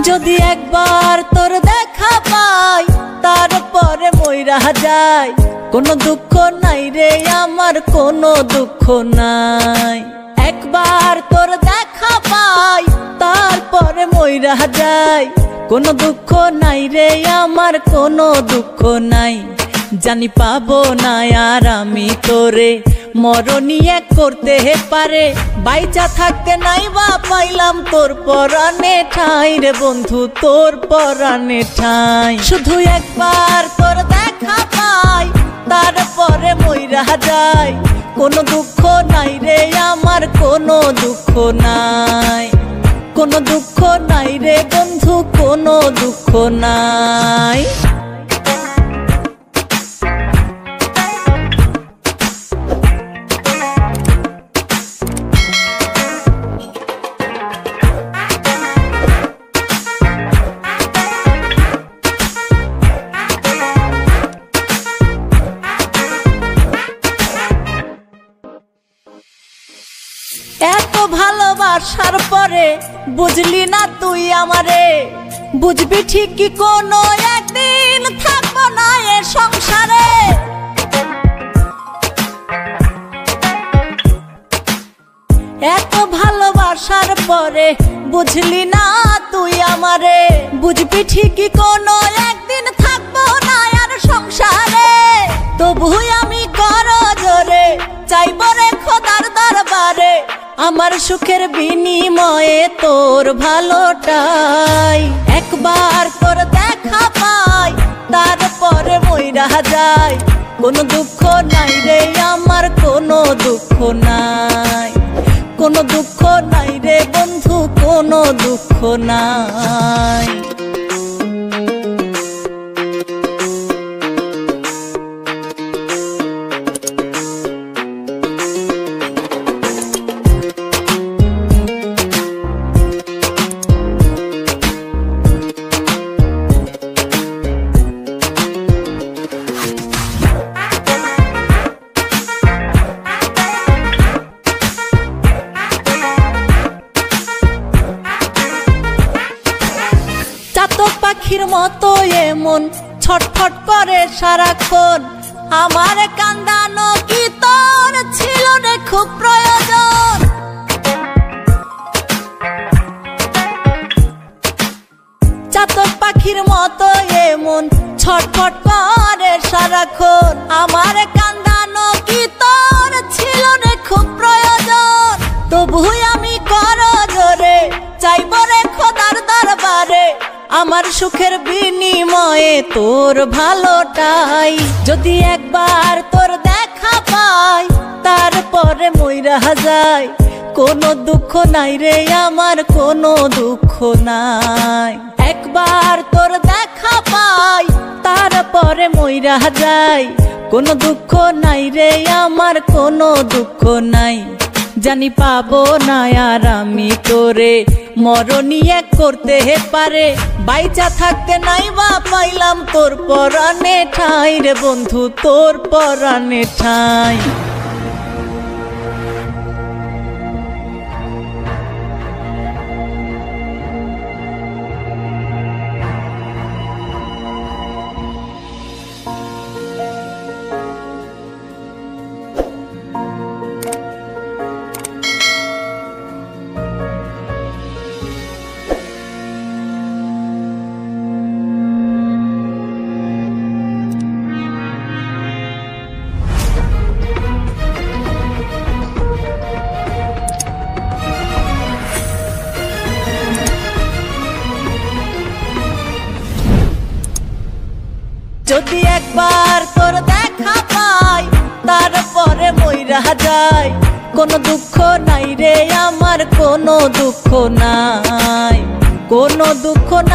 যদি একবার তোর দেখা পাই তারপরে মইরা যায়, কোনো দুঃখ নাই রে আমার, কোনো দুঃখ নাই। একবার তোর দেখা পাই তারপরে মইরা যায়, কোনো দুঃখ নাই রে আমার, কোনো দুঃখ নাই। জানি পাবো না আর আমি তোরে, মরণই এক করতে পারে, বাইচা থাকতে নাই বা পাইলাম তোর পরাণে ঠাঁই রে বন্ধু, তোর পরাণে ঠাঁই। শুধু একবার তোর দেখা পাই তারপরে মইরা যায়, কোনো দুঃখ নাই রে আমার, কোনো দুঃখ নাই, কোনো দুঃখ নাই রে বন্ধু, কোনো দুঃখ নাই। এত ভালোবাসার পরে বুঝলি না তুই আমারে, বুঝবি ঠিকই কোনো একদিন থাকবো না এ সংসারে। এত ভালোবাসার পরে বুঝলি না তুই আমারে, বুঝবি ঠিকই কোনো একদিন থাকবো না আর সংসারে। তবুই আমি করজোরে চাইবো রে খোদার দরবারে, আমার সুখের বিনিময়ে তোর ভালোটাই। একবার তোর দেখা পাই তারপরে মইরা যায়, কোনো দুঃখ নাই রে আমার, কোনো দুঃখ নাই, কোনো দুঃখ নাই রে বন্ধু, কোনো দুঃখ নাই। চাতক পাখির মতো এমন ছটফট করে সারাক্ষণ, আমার কান্দানো কি তোর ছিল রে খুব প্রয়োজন। চাতক পাখির মতো এমন ছটফট করে সারাক্ষণ, আমার কান্দানো কি তোর ছিল রে খুব প্রয়োজন। তবুই আমি করজোরে চাইবো রে খোদার দরবারে, আমার সুখের বিনিময়ে তোর ভালোটাই। যদি একবার তোর দেখা পাই তারপরে মইরা যায়, কোনো দুঃখ নাই রে আমার, কোনো দুঃখ নাই। একবার তোর দেখা পাই তারপরে মইরা যায়, কোনো দুঃখ নাই রে আমার, কোনো দুঃখ নাই। জানি পাবো না আর আমি তোরে, মরণই এক করতে পারে, বাইচা থাকতে নাই বা পাইলাম তোর পরাণে ঠাঁই রে বন্ধু, তোর পরাণে ঠাঁই। যদি একবার তোর দেখা পাই তারপরে মইরা যায়, কোনো দুঃখ নাই রে আমার, কোনো দুঃখ নাই, কোনো দুঃখ নাই।